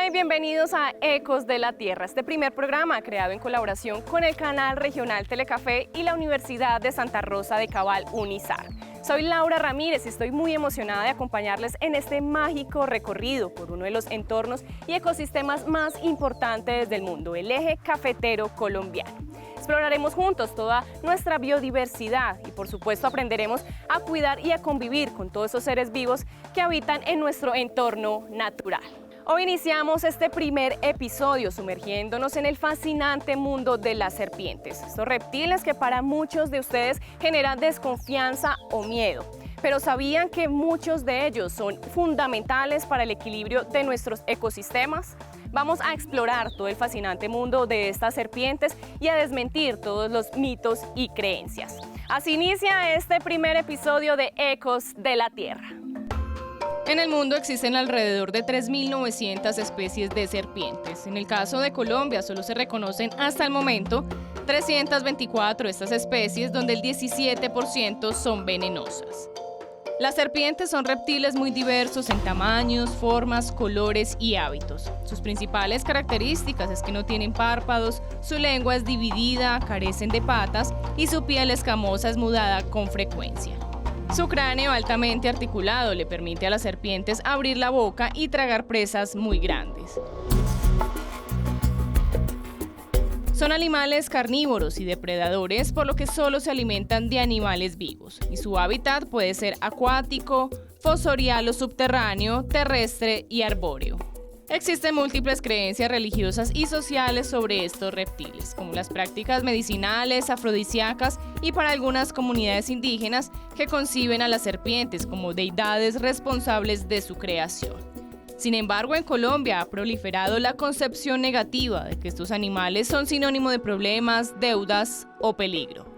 Hola y bienvenidos a Ecos de la Tierra, este primer programa creado en colaboración con el canal regional Telecafé y la Universidad de Santa Rosa de Cabal, UNISAR. Soy Laura Ramírez y estoy muy emocionada de acompañarles en este mágico recorrido por uno de los entornos y ecosistemas más importantes del mundo, el eje cafetero colombiano. Exploraremos juntos toda nuestra biodiversidad y por supuesto aprenderemos a cuidar y a convivir con todos esos seres vivos que habitan en nuestro entorno natural. Hoy iniciamos este primer episodio sumergiéndonos en el fascinante mundo de las serpientes, estos reptiles que para muchos de ustedes generan desconfianza o miedo. Pero ¿sabían que muchos de ellos son fundamentales para el equilibrio de nuestros ecosistemas? Vamos a explorar todo el fascinante mundo de estas serpientes y a desmentir todos los mitos y creencias. Así inicia este primer episodio de Ecos de la Tierra. En el mundo existen alrededor de 3.900 especies de serpientes. En el caso de Colombia solo se reconocen hasta el momento 324 de estas especies, donde el 17% son venenosas. Las serpientes son reptiles muy diversos en tamaños, formas, colores y hábitos. Sus principales características es que no tienen párpados, su lengua es dividida, carecen de patas y su piel escamosa es mudada con frecuencia. Su cráneo altamente articulado le permite a las serpientes abrir la boca y tragar presas muy grandes. Son animales carnívoros y depredadores, por lo que solo se alimentan de animales vivos, y su hábitat puede ser acuático, fosorial o subterráneo, terrestre y arbóreo. Existen múltiples creencias religiosas y sociales sobre estos reptiles, como las prácticas medicinales, afrodisíacas y para algunas comunidades indígenas que conciben a las serpientes como deidades responsables de su creación. Sin embargo, en Colombia ha proliferado la concepción negativa de que estos animales son sinónimo de problemas, deudas o peligro.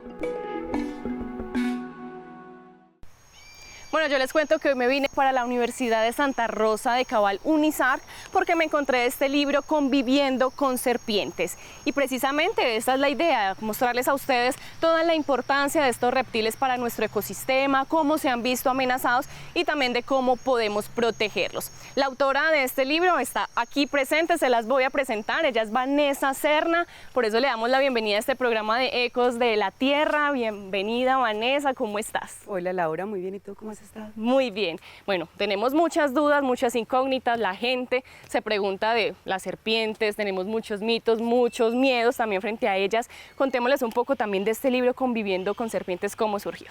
Bueno, yo les cuento que hoy me vine para la Universidad de Santa Rosa de Cabal, UNISAR, porque me encontré este libro Conviviendo con serpientes. Y precisamente esa es la idea, mostrarles a ustedes toda la importancia de estos reptiles para nuestro ecosistema, cómo se han visto amenazados y también de cómo podemos protegerlos. La autora de este libro está aquí presente, se las voy a presentar, ella es Vanessa Serna, por eso le damos la bienvenida a este programa de Ecos de la Tierra. Bienvenida, Vanessa, ¿cómo estás? Hola Laura, muy bien, ¿y tú cómo estás? Muy bien. Bueno, tenemos muchas dudas, muchas incógnitas. La gente se pregunta de las serpientes, tenemos muchos mitos, muchos miedos también frente a ellas. Contémosles un poco también de este libro Conviviendo con serpientes, ¿cómo surgió?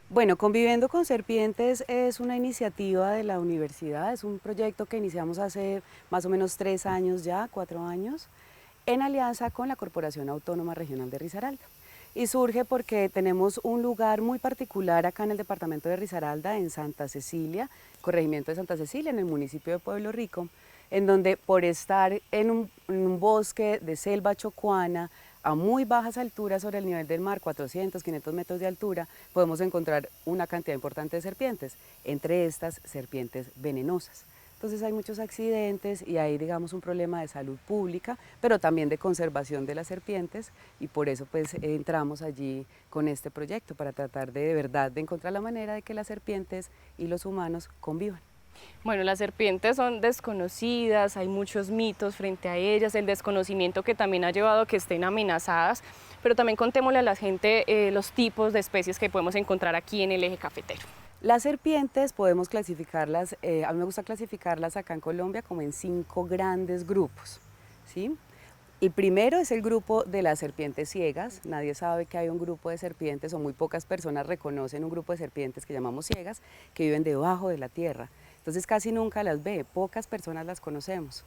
Bueno, Conviviendo con serpientes es una iniciativa de la universidad, es un proyecto que iniciamos hace más o menos 3 años ya, 4 años, en alianza con la Corporación Autónoma Regional de Risaralda. Y surge porque tenemos un lugar muy particular acá en el departamento de Risaralda, en Santa Cecilia, corregimiento de Santa Cecilia, en el municipio de Pueblo Rico, en donde por estar en un bosque de selva chocuana, a muy bajas alturas sobre el nivel del mar, 400, 500 metros de altura, podemos encontrar una cantidad importante de serpientes, entre estas serpientes venenosas. Entonces hay muchos accidentes y hay, digamos, un problema de salud pública, pero también de conservación de las serpientes, y por eso pues entramos allí con este proyecto para tratar de verdad de encontrar la manera de que las serpientes y los humanos convivan. Bueno, las serpientes son desconocidas, hay muchos mitos frente a ellas, el desconocimiento que también ha llevado a que estén amenazadas, pero también contémosle a la gente los tipos de especies que podemos encontrar aquí en el eje cafetero. Las serpientes podemos clasificarlas, a mí me gusta clasificarlas acá en Colombia como en 5 grandes grupos, ¿sí? El primero es el grupo de las serpientes ciegas. Nadie sabe que hay un grupo de serpientes, o muy pocas personas reconocen un grupo de serpientes que llamamos ciegas, que viven debajo de la tierra. Entonces casi nunca las ve, pocas personas las conocemos.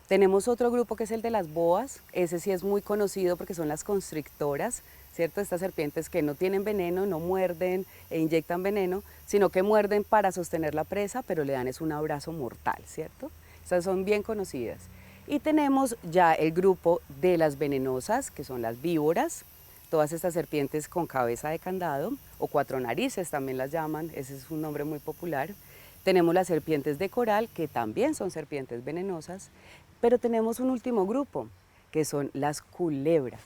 Tenemos otro grupo que es el de las boas, ese sí es muy conocido porque son las constrictoras, ¿cierto? Estas serpientes que no tienen veneno, no muerden e inyectan veneno, sino que muerden para sostener la presa, pero le dan es un abrazo mortal, ¿cierto? Estas son bien conocidas. Y tenemos ya el grupo de las venenosas, que son las víboras, todas estas serpientes con cabeza de candado, o 4 narices también las llaman, ese es un nombre muy popular. Tenemos las serpientes de coral, que también son serpientes venenosas, pero tenemos un último grupo, que son las culebras,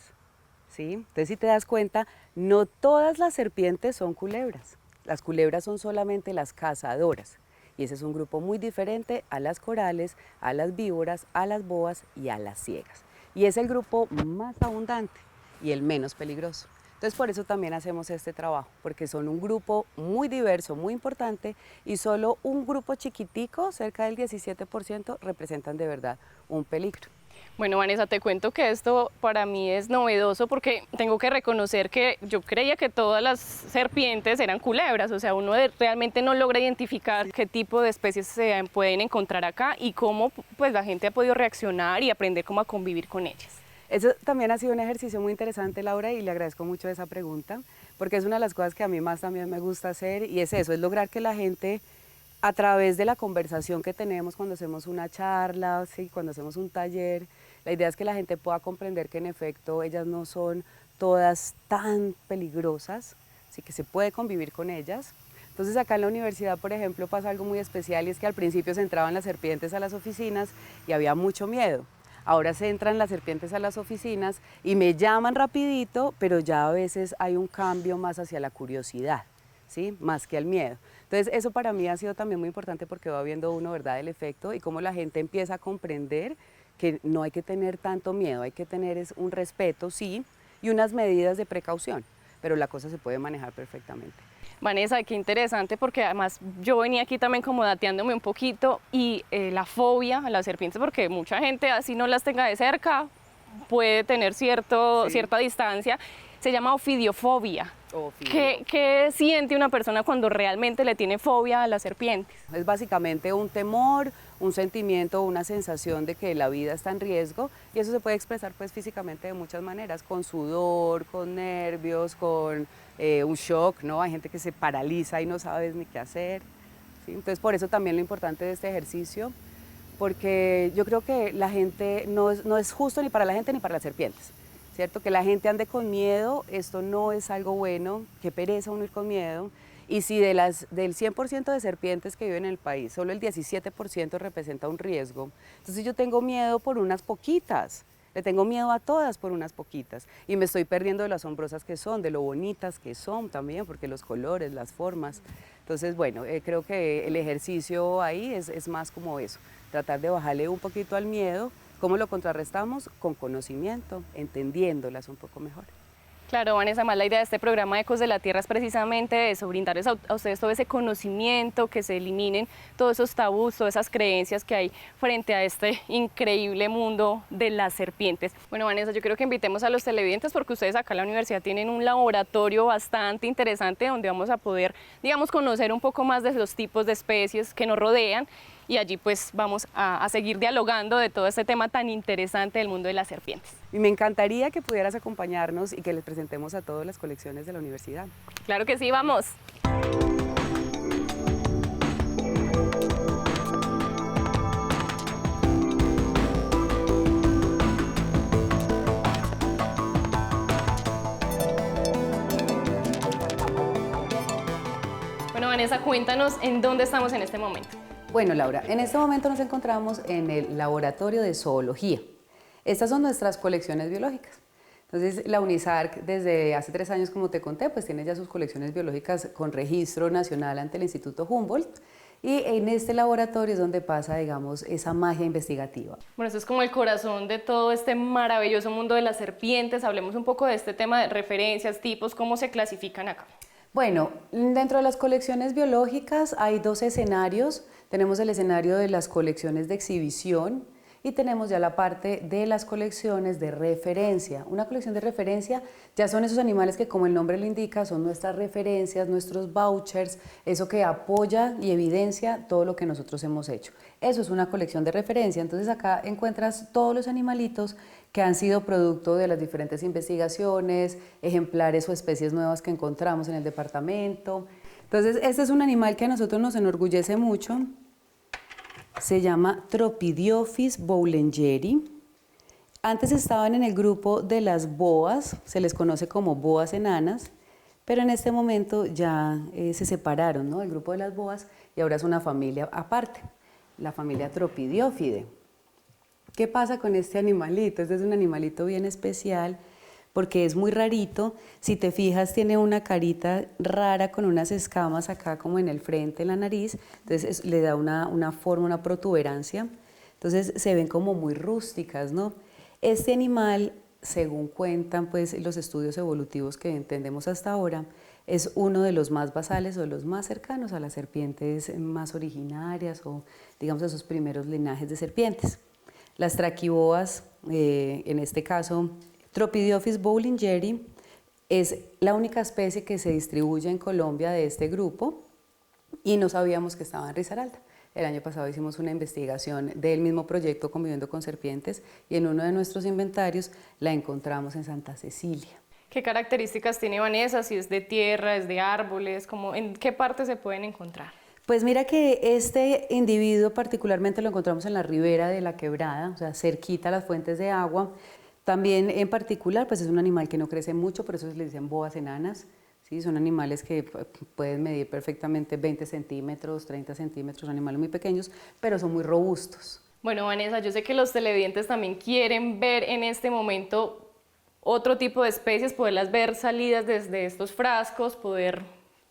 ¿sí? Entonces, si te das cuenta, no todas las serpientes son culebras. Las culebras son solamente las cazadoras. Y ese es un grupo muy diferente a las corales, a las víboras, a las boas y a las ciegas. Y es el grupo más abundante y el menos peligroso. Entonces por eso también hacemos este trabajo, porque son un grupo muy diverso, muy importante, y solo un grupo chiquitico, cerca del 17%, representan de verdad un peligro. Bueno, Vanessa, te cuento que esto para mí es novedoso porque tengo que reconocer que yo creía que todas las serpientes eran culebras, o sea, uno realmente no logra identificar qué tipo de especies se pueden encontrar acá y cómo pues la gente ha podido reaccionar y aprender cómo a convivir con ellas. Eso también ha sido un ejercicio muy interesante, Laura, y le agradezco mucho esa pregunta, porque es una de las cosas que a mí más también me gusta hacer, y es eso, es lograr que la gente, a través de la conversación que tenemos cuando hacemos una charla, ¿sí? Cuando hacemos un taller, la idea es que la gente pueda comprender que en efecto ellas no son todas tan peligrosas, así que se puede convivir con ellas. Entonces acá en la universidad, por ejemplo, pasa algo muy especial, y es que al principio se entraban las serpientes a las oficinas y había mucho miedo. Ahora se entran las serpientes a las oficinas y me llaman rapidito, pero ya a veces hay un cambio más hacia la curiosidad, ¿sí? Más que al miedo. Entonces eso para mí ha sido también muy importante, porque va viendo uno, ¿verdad?, el efecto y cómo la gente empieza a comprender que no hay que tener tanto miedo, hay que tener un respeto, sí, y unas medidas de precaución, pero la cosa se puede manejar perfectamente. Vanessa, qué interesante, porque además yo venía aquí también como dateándome un poquito y la fobia a las serpientes, porque mucha gente así no las tenga de cerca, puede tener cierta distancia, se llama ofidiofobia. ¿Qué siente una persona cuando realmente le tiene fobia a las serpientes? Es básicamente un temor, un sentimiento, una sensación de que la vida está en riesgo, y eso se puede expresar pues físicamente de muchas maneras, con sudor, con nervios, con un shock, ¿no? Hay gente que se paraliza y no sabes ni qué hacer, ¿sí? Entonces por eso también lo importante de este ejercicio, porque yo creo que la gente no es justo ni para la gente ni para las serpientes, ¿cierto? Que la gente ande con miedo, esto no es algo bueno, qué pereza uno ir con miedo. Y si del 100% de serpientes que viven en el país, solo el 17% representa un riesgo, entonces yo tengo miedo por unas poquitas, le tengo miedo a todas por unas poquitas, y me estoy perdiendo de lo asombrosas que son, de lo bonitas que son también, porque los colores, las formas. Entonces, bueno, creo que el ejercicio ahí es más como eso, tratar de bajarle un poquito al miedo. ¿Cómo lo contrarrestamos? Con conocimiento, entendiéndolas un poco mejor. Claro, Vanessa, más la idea de este programa Ecos de la Tierra es precisamente eso, brindarles a ustedes todo ese conocimiento, que se eliminen todos esos tabús, todas esas creencias que hay frente a este increíble mundo de las serpientes. Bueno, Vanessa, yo creo que invitemos a los televidentes, porque ustedes acá en la universidad tienen un laboratorio bastante interesante donde vamos a poder, digamos, conocer un poco más de los tipos de especies que nos rodean, y allí pues vamos a seguir dialogando de todo este tema tan interesante del mundo de las serpientes. Y me encantaría que pudieras acompañarnos y que les presentemos a todas las colecciones de la universidad. Claro que sí, vamos. Bueno, Vanessa, cuéntanos en dónde estamos en este momento. Bueno, Laura, en este momento nos encontramos en el laboratorio de zoología. Estas son nuestras colecciones biológicas. Entonces, la UNISARC, desde hace 3 años, como te conté, pues tiene ya sus colecciones biológicas con registro nacional ante el Instituto Humboldt. Y en este laboratorio es donde pasa, digamos, esa magia investigativa. Bueno, eso es como el corazón de todo este maravilloso mundo de las serpientes. Hablemos un poco de este tema de referencias, tipos, cómo se clasifican acá. Bueno, dentro de las colecciones biológicas hay 2 escenarios. Tenemos el escenario de las colecciones de exhibición y tenemos ya la parte de las colecciones de referencia. Una colección de referencia ya son esos animales que, como el nombre lo indica, son nuestras referencias, nuestros vouchers, eso que apoya y evidencia todo lo que nosotros hemos hecho. Eso es una colección de referencia. Entonces acá encuentras todos los animalitos que han sido producto de las diferentes investigaciones, ejemplares o especies nuevas que encontramos en el departamento. Entonces, este es un animal que a nosotros nos enorgullece mucho. Se llama Tropidiophis boullengeri. Antes estaban en el grupo de las boas, se les conoce como boas enanas, pero en este momento ya se separaron, ¿no?, el grupo de las boas, y ahora es una familia aparte, la familia Tropidiophide. ¿Qué pasa con este animalito? Este es un animalito bien especial porque es muy rarito. Si te fijas, tiene una carita rara con unas escamas acá como en el frente, en la nariz, entonces le da una forma, una protuberancia, entonces se ven como muy rústicas, ¿no? Este animal, según cuentan pues los estudios evolutivos que entendemos hasta ahora, es uno de los más basales o de los más cercanos a las serpientes más originarias o digamos a esos primeros linajes de serpientes. Las traquiboas, en este caso Tropidiophis bowlingeri, es la única especie que se distribuye en Colombia de este grupo y no sabíamos que estaba en Risaralda. El año pasado hicimos una investigación del mismo proyecto Conviviendo con Serpientes y en uno de nuestros inventarios la encontramos en Santa Cecilia. ¿Qué características tiene Vanessa? Si es de tierra, es de árboles, como, ¿en qué parte se pueden encontrar? Pues mira que este individuo particularmente lo encontramos en la ribera de la quebrada, o sea, cerquita a las fuentes de agua. También en particular, pues es un animal que no crece mucho, por eso se le dicen boas enanas. ¿Sí? Son animales que pueden medir perfectamente 20 centímetros, 30 centímetros, son animales muy pequeños, pero son muy robustos. Bueno, Vanessa, yo sé que los televidentes también quieren ver en este momento otro tipo de especies, poderlas ver salidas desde estos frascos, poder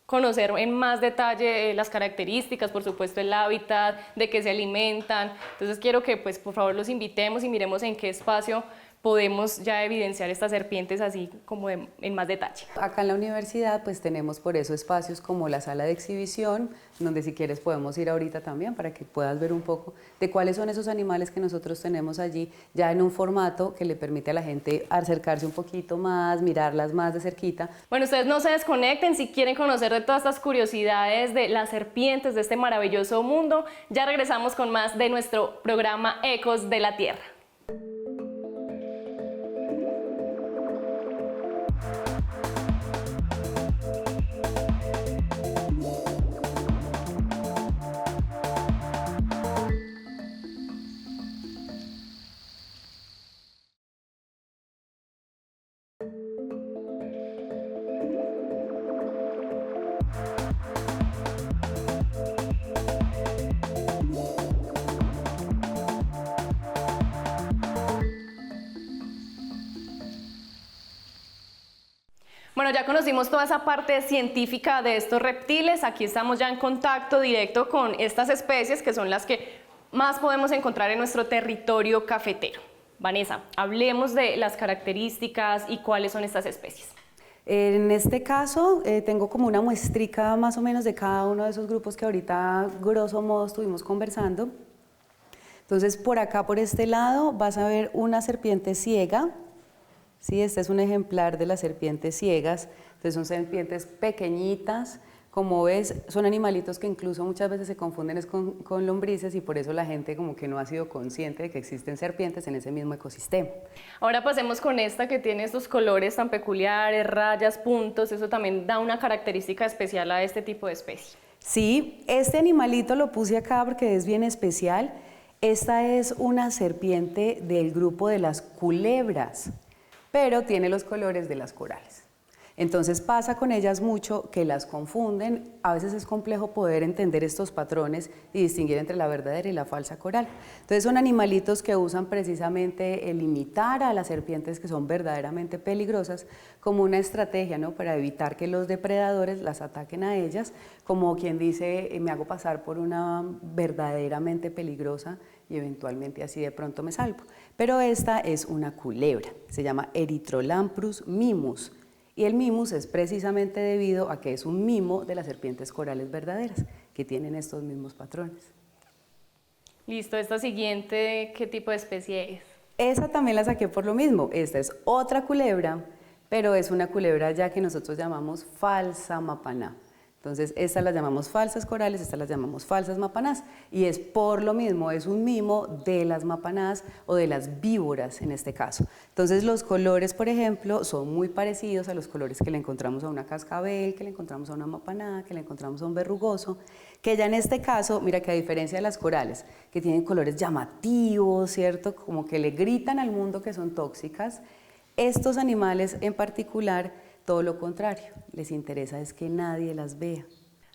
conocer en más detalle las características, por supuesto el hábitat, de qué se alimentan. Entonces quiero que pues por favor los invitemos y miremos en qué espacio podemos ya evidenciar estas serpientes así como en más detalle. Acá en la universidad pues tenemos por eso espacios como la sala de exhibición, donde si quieres podemos ir ahorita también para que puedas ver un poco de cuáles son esos animales que nosotros tenemos allí, ya en un formato que le permite a la gente acercarse un poquito más, mirarlas más de cerquita. Bueno, ustedes no se desconecten, si quieren conocer de todas estas curiosidades de las serpientes, de este maravilloso mundo, ya regresamos con más de nuestro programa Ecos de la Tierra. Bueno, ya conocimos toda esa parte científica de estos reptiles. Aquí estamos ya en contacto directo con estas especies que son las que más podemos encontrar en nuestro territorio cafetero. Vanessa, hablemos de las características y cuáles son estas especies. En este caso tengo como una muestrica más o menos de cada uno de esos grupos que ahorita grosso modo estuvimos conversando. Entonces por acá, por este lado, vas a ver una serpiente ciega. Sí, este es un ejemplar de las serpientes ciegas. Entonces son serpientes pequeñitas, como ves, son animalitos que incluso muchas veces se confunden con lombrices y por eso la gente como que no ha sido consciente de que existen serpientes en ese mismo ecosistema. Ahora pasemos con esta que tiene estos colores tan peculiares, rayas, puntos, eso también da una característica especial a este tipo de especie. Sí, este animalito lo puse acá porque es bien especial. Esta es una serpiente del grupo de las culebras, pero tiene los colores de las corales. Entonces pasa con ellas mucho que las confunden, a veces es complejo poder entender estos patrones y distinguir entre la verdadera y la falsa coral. Entonces son animalitos que usan precisamente el imitar a las serpientes que son verdaderamente peligrosas como una estrategia, ¿no? Para evitar que los depredadores las ataquen a ellas, como quien dice, me hago pasar por una verdaderamente peligrosa y eventualmente así de pronto me salvo. Pero esta es una culebra, se llama Erythrolamprus mimus. Y el mimus es precisamente debido a que es un mimo de las serpientes corales verdaderas, que tienen estos mismos patrones. Listo, esta siguiente, ¿qué tipo de especie es? Esa también la saqué por lo mismo. Esta es otra culebra, pero es una culebra ya que nosotros llamamos falsa mapaná. Entonces, estas las llamamos falsas corales, estas las llamamos falsas mapanás. Y es por lo mismo, es un mimo de las mapanás o de las víboras en este caso. Entonces, los colores, por ejemplo, son muy parecidos a los colores que le encontramos a una cascabel, que le encontramos a una mapaná, que le encontramos a un verrugoso, que ya en este caso, mira que a diferencia de las corales, que tienen colores llamativos, ¿cierto? Como que le gritan al mundo que son tóxicas, estos animales en particular, todo lo contrario, les interesa es que nadie las vea.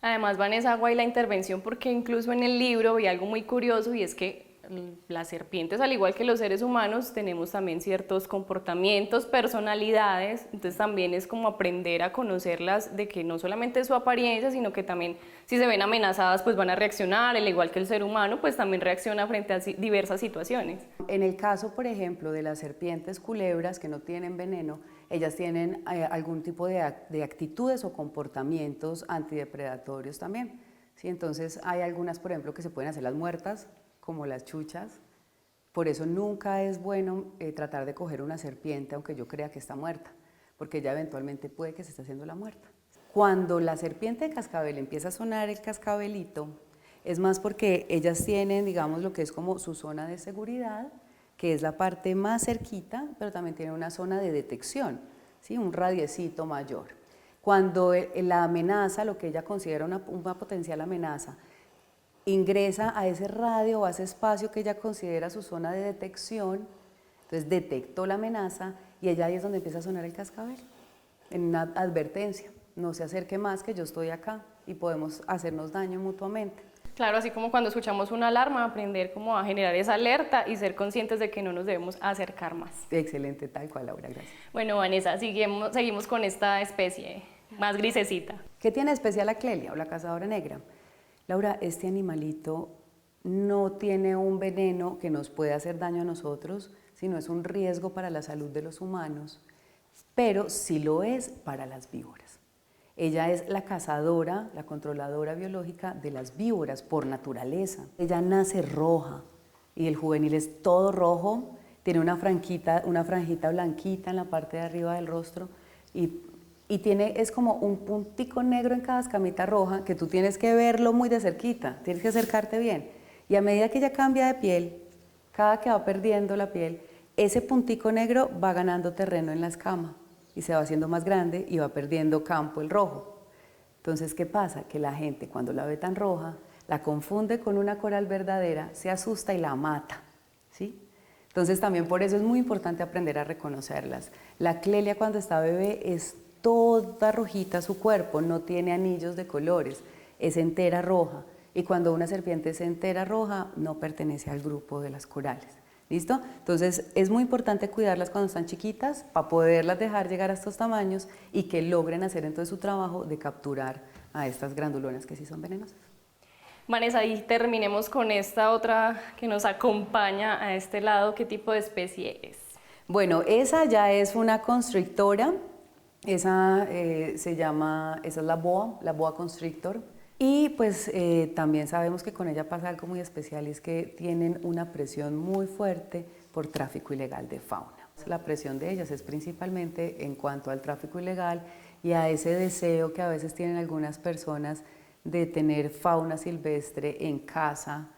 Además, Vanessa, guay la intervención porque incluso en el libro vi algo muy curioso y es que las serpientes, al igual que los seres humanos, tenemos también ciertos comportamientos, personalidades, entonces también es como aprender a conocerlas, de que no solamente es su apariencia, sino que también si se ven amenazadas pues van a reaccionar, al igual que el ser humano pues también reacciona frente a diversas situaciones. En el caso, por ejemplo, de las serpientes culebras que no tienen veneno, ellas tienen algún tipo de actitudes o comportamientos antidepredatorios también. ¿Sí? Entonces hay algunas, por ejemplo, que se pueden hacer las muertas, como las chuchas. Por eso nunca es bueno tratar de coger una serpiente aunque yo crea que está muerta, porque ella eventualmente puede que se esté haciendo la muerta. Cuando la serpiente de cascabel empieza a sonar el cascabelito, es más porque ellas tienen, digamos, lo que es como su zona de seguridad, que es la parte más cerquita, pero también tiene una zona de detección, ¿sí? Un radiecito mayor. Cuando la amenaza, lo que ella considera una potencial amenaza, ingresa a ese radio o a ese espacio que ella considera su zona de detección, entonces detectó la amenaza y ella ahí es donde empieza a sonar el cascabel, en una advertencia, no se acerque más que yo estoy acá y podemos hacernos daño mutuamente. Claro, así como cuando escuchamos una alarma, aprender como a generar esa alerta y ser conscientes de que no nos debemos acercar más. Excelente, tal cual, Laura, gracias. Bueno, Vanessa, seguimos con esta especie más grisecita. ¿Qué tiene especial la clelia o la cazadora negra? Laura, este animalito no tiene un veneno que nos pueda hacer daño a nosotros, sino es un riesgo para la salud de los humanos, pero sí lo es para las víboras. Ella es la cazadora, la controladora biológica de las víboras por naturaleza. Ella nace roja y el juvenil es todo rojo, tiene una franjita blanquita en la parte de arriba del rostro y es como un puntico negro en cada escamita roja que tú tienes que verlo muy de cerquita, tienes que acercarte bien. Y a medida que ella cambia de piel, cada que va perdiendo la piel, ese puntico negro va ganando terreno en la escama y se va haciendo más grande y va perdiendo campo el rojo. Entonces, ¿qué pasa? Que la gente cuando la ve tan roja, la confunde con una coral verdadera, se asusta y la mata, ¿sí? Entonces también por eso es muy importante aprender a reconocerlas. La clelia cuando está bebé es toda rojita su cuerpo, no tiene anillos de colores, es entera roja. Y cuando una serpiente es entera roja, no pertenece al grupo de las corales. ¿Listo? Entonces es muy importante cuidarlas cuando están chiquitas para poderlas dejar llegar a estos tamaños y que logren hacer entonces su trabajo de capturar a estas grandulonas que sí son venenosas. Vanessa, y terminemos con esta otra que nos acompaña a este lado. ¿Qué tipo de especie es? Bueno, esa ya es una constrictora. Esa es la boa constrictor. Y pues también sabemos que con ella pasa algo muy especial y es que tienen una presión muy fuerte por tráfico ilegal de fauna. La presión de ellas es principalmente en cuanto al tráfico ilegal y a ese deseo que a veces tienen algunas personas de tener fauna silvestre en casa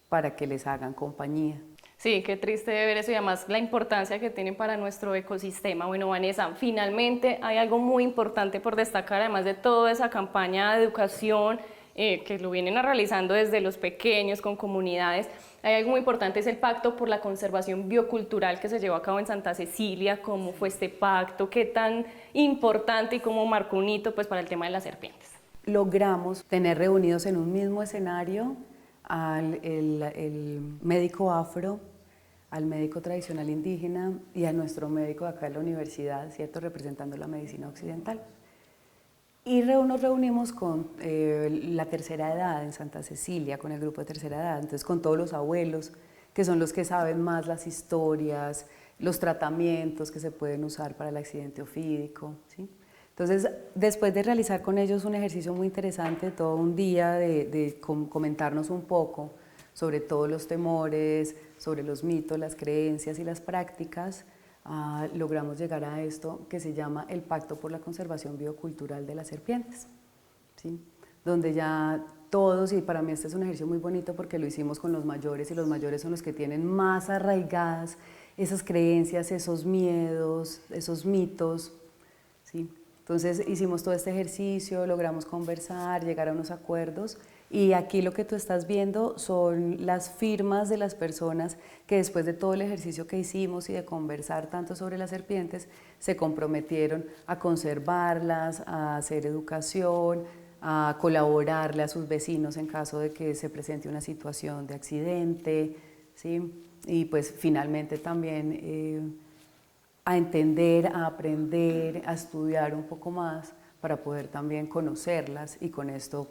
para que les hagan compañía. Sí, qué triste ver eso y además la importancia que tienen para nuestro ecosistema. Bueno, Vanessa, finalmente hay algo muy importante por destacar, además de toda esa campaña de educación que lo vienen realizando desde los pequeños, con comunidades. Hay algo muy importante, es el Pacto por la Conservación Biocultural que se llevó a cabo en Santa Cecilia. ¿Cómo fue este pacto? ¿Qué tan importante y cómo marcó un hito pues, para el tema de las serpientes? Logramos tener reunidos en un mismo escenario el médico afro, al médico tradicional indígena y a nuestro médico de acá de la universidad, ¿cierto?, representando la medicina occidental. Y nos reunimos con la tercera edad en Santa Cecilia, con el grupo de tercera edad, entonces con todos los abuelos, que son los que saben más las historias, los tratamientos que se pueden usar para el accidente ofídico, ¿sí? Entonces, después de realizar con ellos un ejercicio muy interesante, todo un día de comentarnos un poco sobre todos los temores, sobre los mitos, las creencias y las prácticas, logramos llegar a esto que se llama el Pacto por la Conservación Biocultural de las Serpientes, ¿sí? Donde ya todos, y para mí este es un ejercicio muy bonito porque lo hicimos con los mayores y los mayores son los que tienen más arraigadas esas creencias, esos miedos, esos mitos, ¿sí? Entonces hicimos todo este ejercicio, logramos conversar, llegar a unos acuerdos y aquí lo que tú estás viendo son las firmas de las personas que después de todo el ejercicio que hicimos y de conversar tanto sobre las serpientes, se comprometieron a conservarlas, a hacer educación, a colaborarle a sus vecinos en caso de que se presente una situación de accidente, ¿sí? Y pues finalmente también a entender, a aprender, a estudiar un poco más para poder también conocerlas y con esto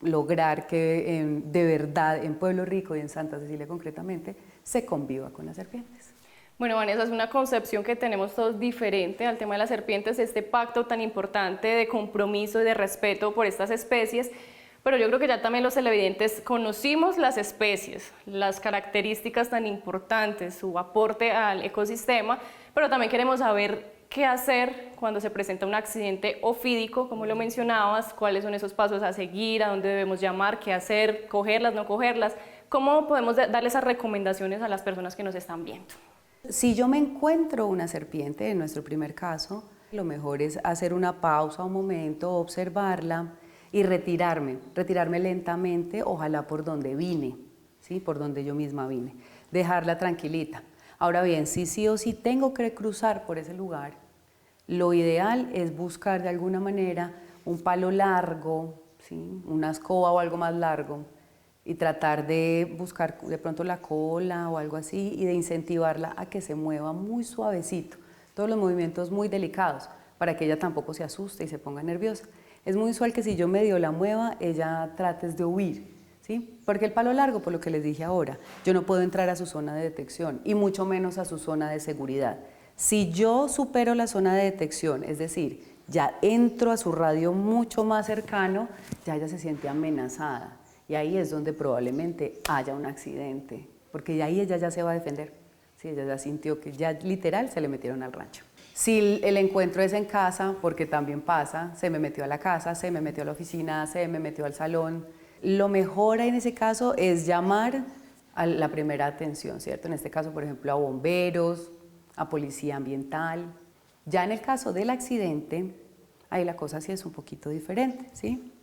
lograr que de verdad en Pueblo Rico y en Santa Cecilia concretamente se conviva con las serpientes. Bueno, Vanessa, es una concepción que tenemos todos diferente al tema de las serpientes, este pacto tan importante de compromiso y de respeto por estas especies, pero yo creo que ya también los televidentes conocimos las especies, las características tan importantes, su aporte al ecosistema, pero también queremos saber qué hacer cuando se presenta un accidente ofídico, como lo mencionabas, cuáles son esos pasos a seguir, a dónde debemos llamar, qué hacer, cogerlas, no cogerlas, cómo podemos darle esas recomendaciones a las personas que nos están viendo. Si yo me encuentro una serpiente, en nuestro primer caso, lo mejor es hacer una pausa, un momento, observarla y retirarme lentamente, ojalá por donde vine, ¿sí? Por donde yo misma vine, dejarla tranquilita. Ahora bien, si sí o sí tengo que cruzar por ese lugar, lo ideal es buscar de alguna manera un palo largo, ¿sí? Una escoba o algo más largo, y tratar de buscar de pronto la cola o algo así y de incentivarla a que se mueva muy suavecito, todos los movimientos muy delicados, para que ella tampoco se asuste y se ponga nerviosa. Es muy usual que si yo medio la mueva, ella trate de huir, ¿sí? Porque el palo largo, por lo que les dije ahora, yo no puedo entrar a su zona de detección y mucho menos a su zona de seguridad. Si yo supero la zona de detección, es decir, ya entro a su radio mucho más cercano, ya ella se siente amenazada. Y ahí es donde probablemente haya un accidente, porque ahí ella ya se va a defender. Sí, ella ya sintió que ya literal se le metieron al rancho. Si el encuentro es en casa, porque también pasa, se me metió a la casa, se me metió a la oficina, se me metió al salón, lo mejor en ese caso es llamar a la primera atención, ¿cierto? En este caso, por ejemplo, a bomberos, a policía ambiental. Ya en el caso del accidente, ahí la cosa sí es un poquito diferente, ¿sí?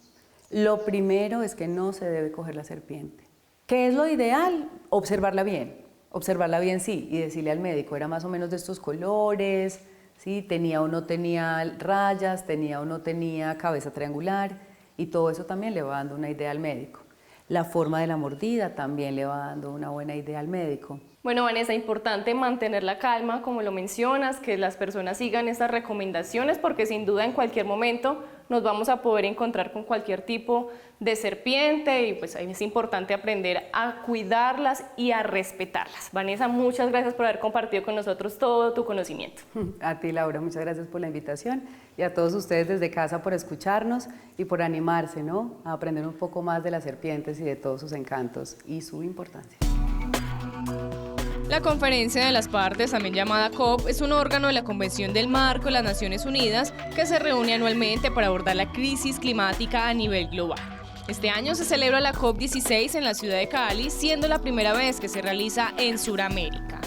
Lo primero es que no se debe coger la serpiente. ¿Qué es lo ideal? Observarla bien sí, y decirle al médico, era más o menos de estos colores, ¿sí? Tenía o no tenía rayas, tenía o no tenía cabeza triangular, y todo eso también le va dando una idea al médico. La forma de la mordida también le va dando una buena idea al médico. Bueno, Vanessa, importante mantener la calma, como lo mencionas, que las personas sigan estas recomendaciones, porque sin duda en cualquier momento nos vamos a poder encontrar con cualquier tipo de serpiente y pues ahí es importante aprender a cuidarlas y a respetarlas. Vanessa, muchas gracias por haber compartido con nosotros todo tu conocimiento. A ti, Laura, muchas gracias por la invitación y a todos ustedes desde casa por escucharnos y por animarse, ¿no? A aprender un poco más de las serpientes y de todos sus encantos y su importancia. La Conferencia de las Partes, también llamada COP, es un órgano de la Convención del Marco de las Naciones Unidas que se reúne anualmente para abordar la crisis climática a nivel global. Este año se celebra la COP16 en la ciudad de Cali, siendo la primera vez que se realiza en Sudamérica.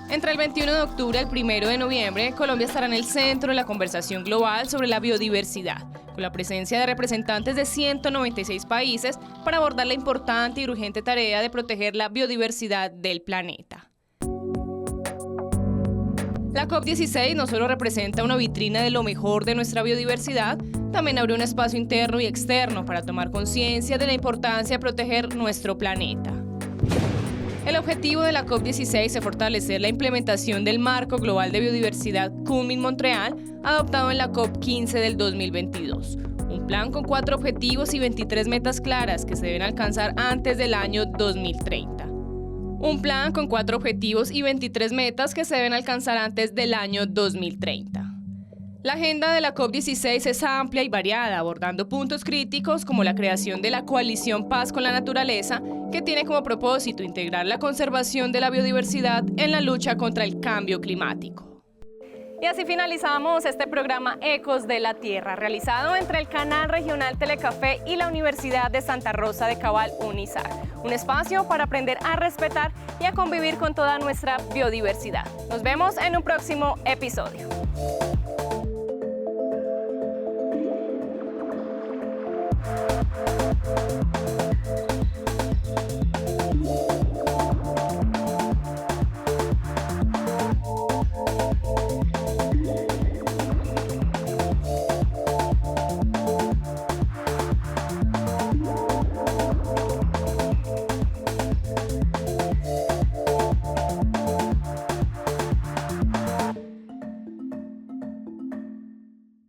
Entre el 21 de octubre y el 1 de noviembre, Colombia estará en el centro de la conversación global sobre la biodiversidad, con la presencia de representantes de 196 países para abordar la importante y urgente tarea de proteger la biodiversidad del planeta. La COP16 no solo representa una vitrina de lo mejor de nuestra biodiversidad, también abre un espacio interno y externo para tomar conciencia de la importancia de proteger nuestro planeta. El objetivo de la COP16 es fortalecer la implementación del Marco Global de Biodiversidad Kunming-Montreal, adoptado en la COP15 del 2022. Un plan con 4 objetivos y 23 metas claras que se deben alcanzar antes del año 2030. Un plan con 4 objetivos y 23 metas que se deben alcanzar antes del año 2030. La agenda de la COP16 es amplia y variada, abordando puntos críticos como la creación de la Coalición Paz con la Naturaleza, que tiene como propósito integrar la conservación de la biodiversidad en la lucha contra el cambio climático. Y así finalizamos este programa Ecos de la Tierra, realizado entre el Canal Regional Telecafé y la Universidad de Santa Rosa de Cabal, UNISAR. Un espacio para aprender a respetar y a convivir con toda nuestra biodiversidad. Nos vemos en un próximo episodio.